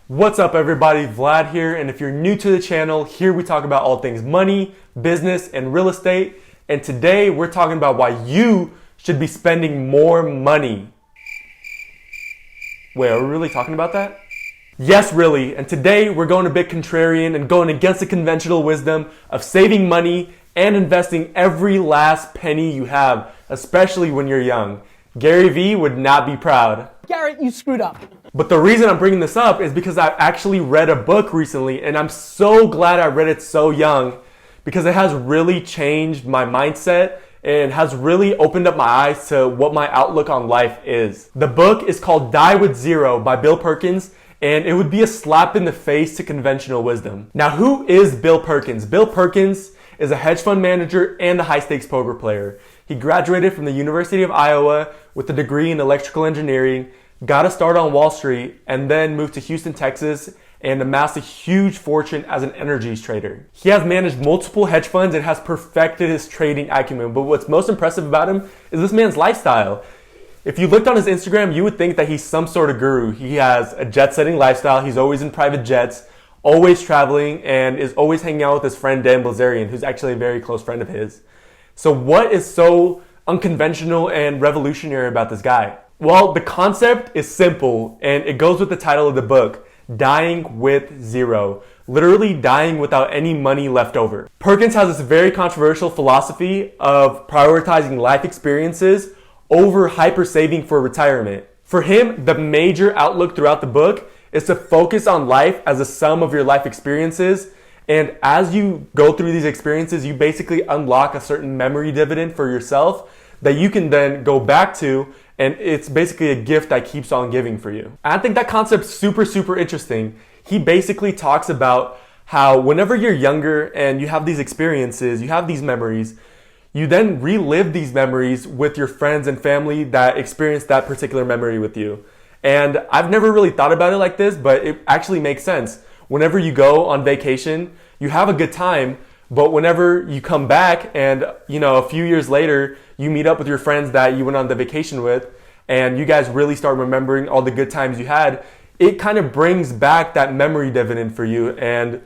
What's up everybody, Vlad here, and if you're new to the channel, here we talk about all things money, business, and real estate, and today we're talking about why you should be spending more money. Wait, are we really talking about that? Yes, really, and today we're going a bit contrarian and going against the conventional wisdom of saving money and investing every last penny you have, especially when you're young. Gary Vee would not be proud. Garrett, you screwed up. But the reason I'm bringing this up is because I actually read a book recently, and I'm so glad I read it so young because it has really changed my mindset and has really opened up my eyes to what my outlook on life is. The book is called Die with Zero by Bill Perkins, and it would be a slap in the face to conventional wisdom. Now, who is Bill Perkins? Bill Perkins is a hedge fund manager and a high-stakes poker player. He graduated from the University of Iowa with a degree in electrical engineering, got a start on Wall Street, and then moved to Houston, Texas, and amassed a huge fortune as an energies trader. He has managed multiple hedge funds and has perfected his trading acumen, but what's most impressive about him is this man's lifestyle. If you looked on his Instagram, you would think that he's some sort of guru. He has a jet-setting lifestyle, he's always in private jets, always traveling, and is always hanging out with his friend Dan Bilzerian, who's actually a very close friend of his. So what is so unconventional and revolutionary about this guy? Well, the concept is simple, and it goes with the title of the book, Dying with Zero. Literally dying without any money left over. Perkins has this very controversial philosophy of prioritizing life experiences over hyper-saving for retirement. For him, the major outlook throughout the book is to focus on life as a sum of your life experiences. And as you go through these experiences, you basically unlock a certain memory dividend for yourself that you can then go back to, and it's basically a gift that keeps on giving for you. And I think that concept's super interesting. He basically talks about how whenever you're younger and you have these experiences, you have these memories, you then relive these memories with your friends and family that experienced that particular memory with you. And I've never really thought about it like this, but it actually makes sense. Whenever you go on vacation, you have a good time, but whenever you come back and, a few years later, you meet up with your friends that you went on the vacation with, and you guys really start remembering all the good times you had, it kind of brings back that memory dividend for you. And,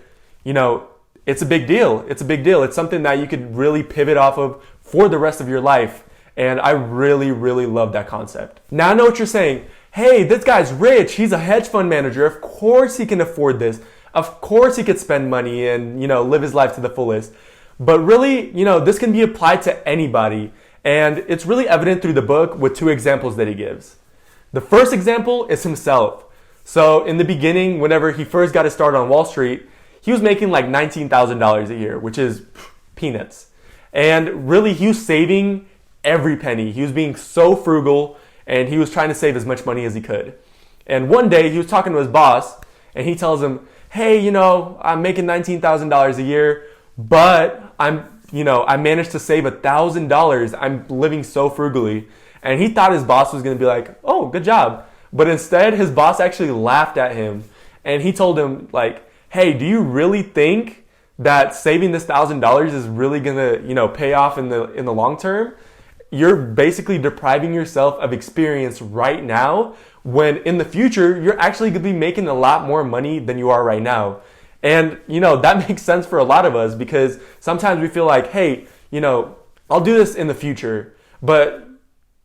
it's a big deal. It's a big deal. It's something that you could really pivot off of for the rest of your life. And I really love that concept. Now I know what you're saying. Hey, this guy's rich. He's a hedge fund manager. Of course he can afford this. Of course he could spend money and, live his life to the fullest. But really, this can be applied to anybody. And it's really evident through the book with two examples that he gives. The first example is himself. So in the beginning, whenever he first got his start on Wall Street, he was making like $19,000 a year, which is peanuts. And really, he was saving every penny. He was being so frugal, and he was trying to save as much money as he could. And one day, he was talking to his boss, and he tells him, hey, I'm making $19,000 a year, but I managed to save $1,000. I'm living so frugally. And he thought his boss was going to be like, oh, good job. But instead, his boss actually laughed at him, and he told him, like, hey, do you really think that saving this $1,000 is really gonna, pay off in the long term? You're basically depriving yourself of experience right now, when in the future you're actually gonna be making a lot more money than you are right now. And that makes sense for a lot of us, because sometimes we feel like, hey, I'll do this in the future, but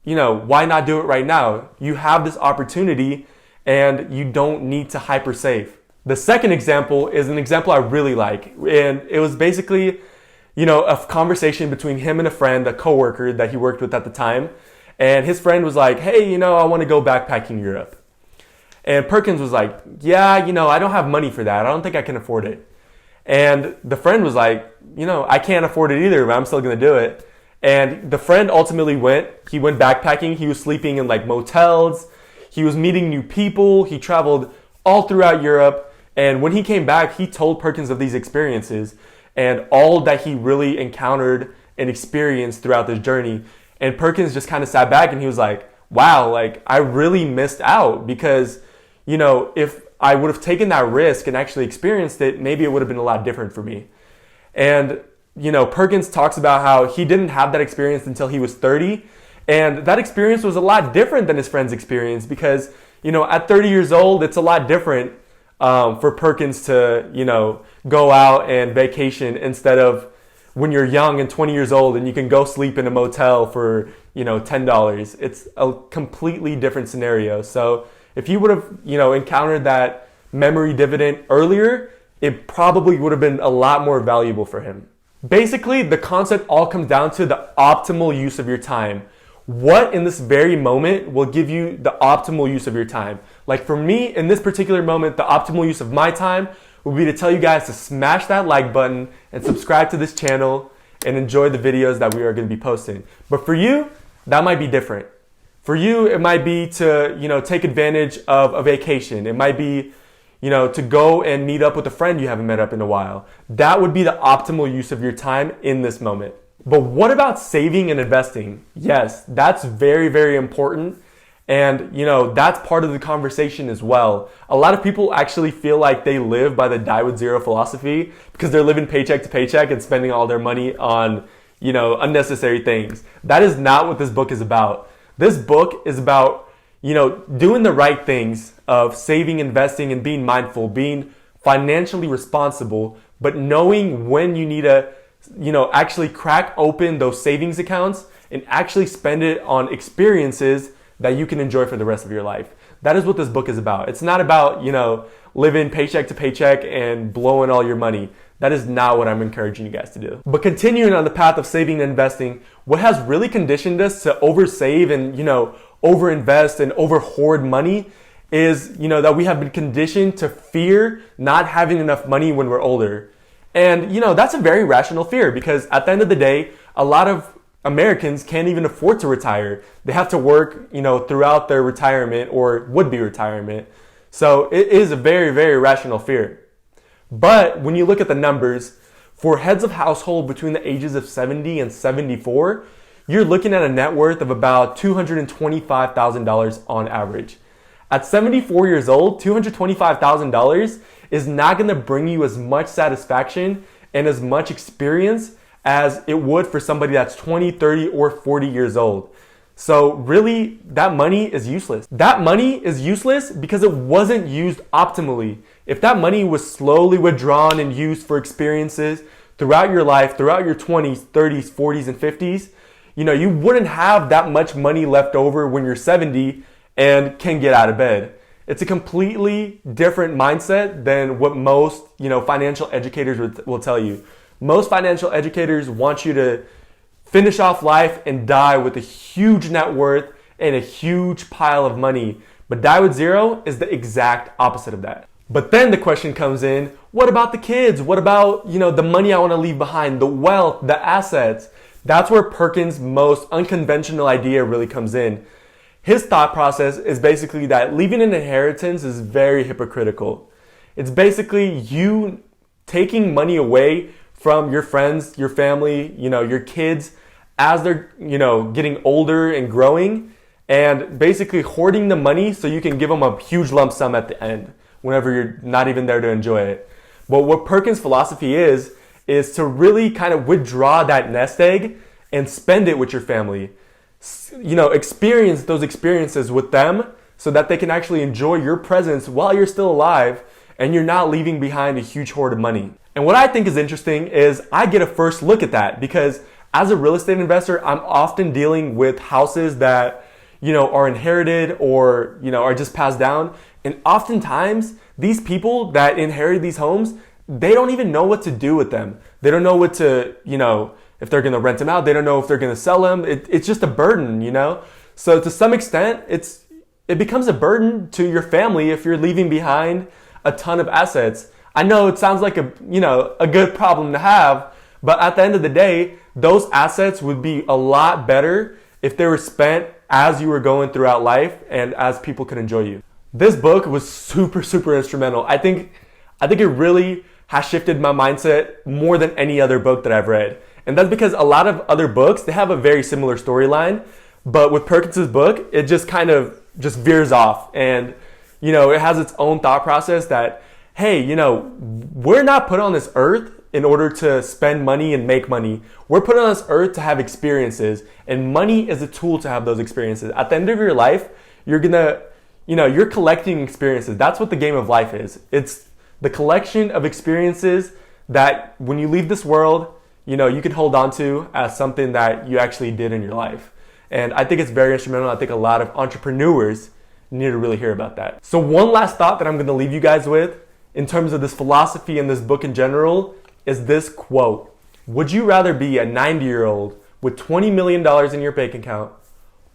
why not do it right now? You have this opportunity and you don't need to hyper save. The second example is an example I really like, and it was basically, a conversation between him and a friend, a coworker that he worked with at the time, and his friend was like, hey, I want to go backpacking Europe. And Perkins was like, yeah, I don't have money for that. I don't think I can afford it. And the friend was like, I can't afford it either, but I'm still going to do it. And the friend ultimately went. He went backpacking. He was sleeping in like motels. He was meeting new people. He traveled all throughout Europe. And when he came back, he told Perkins of these experiences and all that he really encountered and experienced throughout this journey. And Perkins just kind of sat back and he was like, wow, like I really missed out, because, if I would have taken that risk and actually experienced it, maybe it would have been a lot different for me. And, Perkins talks about how he didn't have that experience until he was 30. And that experience was a lot different than his friend's experience, because, at 30 years old, it's a lot different. for Perkins to, go out and vacation instead of when you're young and 20 years old and you can go sleep in a motel for, $10. It's a completely different scenario. So if you would have, encountered that memory dividend earlier, it probably would have been a lot more valuable for him. Basically, the concept all comes down to the optimal use of your time. What in this very moment will give you the optimal use of your time? Like for me, in this particular moment, the optimal use of my time would be to tell you guys to smash that like button and subscribe to this channel and enjoy the videos that we are going to be posting. But for you, that might be different. For you, it might be to, take advantage of a vacation. It might be, to go and meet up with a friend you haven't met up in a while. That would be the optimal use of your time in this moment. But what about saving and investing? Yes, that's very, very important. And, that's part of the conversation as well. A lot of people actually feel like they live by the die with zero philosophy because they're living paycheck to paycheck and spending all their money on, unnecessary things. That is not what this book is about. This book is about, doing the right things of saving, investing, and being mindful, being financially responsible, but knowing when you need to, actually crack open those savings accounts and actually spend it on experiences that you can enjoy for the rest of your life. That is what this book is about. It's not about, living paycheck to paycheck and blowing all your money. That is not what I'm encouraging you guys to do. But continuing on the path of saving and investing, what has really conditioned us to oversave and, overinvest and overhoard money is, that we have been conditioned to fear not having enough money when we're older. And, that's a very rational fear because at the end of the day, a lot of Americans can't even afford to retire. They have to work, throughout their retirement or would-be retirement. So it is a very, very rational fear. But when you look at the numbers, for heads of household between the ages of 70 and 74, you're looking at a net worth of about $225,000 on average. At 74 years old, $225,000 is not going to bring you as much satisfaction and as much experience as it would for somebody that's 20, 30, or 40 years old. So really, that money is useless. That money is useless because it wasn't used optimally. If that money was slowly withdrawn and used for experiences throughout your life, throughout your 20s, 30s, 40s, and 50s, you wouldn't have that much money left over when you're 70 and can get out of bed. It's a completely different mindset than what most, financial educators will tell you. Most financial educators want you to finish off life and die with a huge net worth and a huge pile of money. But die with zero is the exact opposite of that. But then the question comes in, what about the kids? What about, the money I want to leave behind, the wealth, the assets? That's where Perkins' most unconventional idea really comes in. His thought process is basically that leaving an inheritance is very hypocritical. It's basically you taking money away from your friends, your family, your kids as they're, getting older and growing, and basically hoarding the money so you can give them a huge lump sum at the end whenever you're not even there to enjoy it. But what Perkins' philosophy is to really kind of withdraw that nest egg and spend it with your family. Experience those experiences with them so that they can actually enjoy your presence while you're still alive and you're not leaving behind a huge hoard of money. And what I think is interesting is I get a first look at that because as a real estate investor, I'm often dealing with houses that, are inherited or, are just passed down. And oftentimes these people that inherit these homes, they don't even know what to do with them. They don't know what to, if they're going to rent them out. They don't know if they're going to sell them. It's just a burden, So to some extent, it becomes a burden to your family if you're leaving behind a ton of assets. I know it sounds like a good problem to have, but at the end of the day, those assets would be a lot better if they were spent as you were going throughout life and as people could enjoy you. This book was super, super instrumental. I think it really has shifted my mindset more than any other book that I've read. And that's because a lot of other books, they have a very similar storyline, but with Perkins' book, it just kind of just veers off. And, it has its own thought process that, hey, we're not put on this earth in order to spend money and make money. We're put on this earth to have experiences, and money is a tool to have those experiences. At the end of your life, you're gonna, you're collecting experiences. That's what the game of life is. It's the collection of experiences that when you leave this world, you can hold on to as something that you actually did in your life. And I think it's very instrumental. I think a lot of entrepreneurs need to really hear about that. So one last thought that I'm going to leave you guys with in terms of this philosophy and this book in general is this quote. Would you rather be a 90-year-old with $20 million in your bank account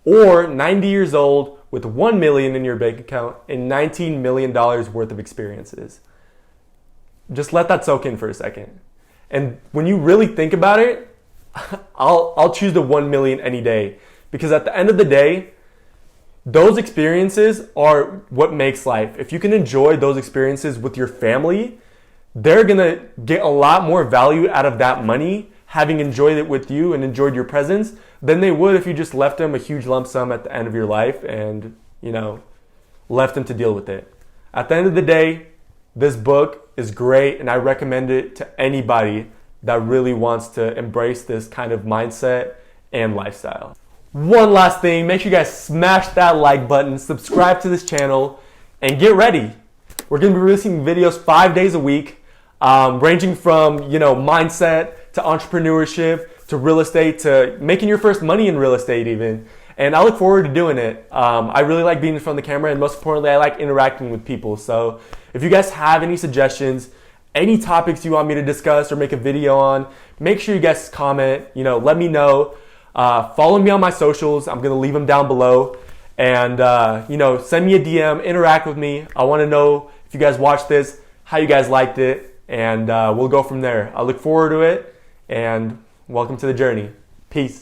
or 90 years old with $1 million in your bank account and $19 million worth of experiences? Just let that soak in for a second. And when you really think about it, I'll choose the 1 million any day, because at the end of the day, those experiences are what makes life. If you can enjoy those experiences with your family, they're gonna get a lot more value out of that money, having enjoyed it with you and enjoyed your presence, than they would if you just left them a huge lump sum at the end of your life and, left them to deal with it. At the end of the day, this book is great, and I recommend it to anybody that really wants to embrace this kind of mindset and lifestyle. One last thing, make sure you guys smash that like button, subscribe to this channel, and get ready. We're going to be releasing videos 5 days a week, ranging from, mindset to entrepreneurship to real estate to making your first money in real estate even. And I look forward to doing it. I really like being in front of the camera, and most importantly, I like interacting with people. So if you guys have any suggestions, any topics you want me to discuss or make a video on, make sure you guys comment, let me know. Follow me on my socials. I'm going to leave them down below. And, send me a DM, interact with me. I want to know if you guys watched this, how you guys liked it, and we'll go from there. I look forward to it, and welcome to the journey. Peace.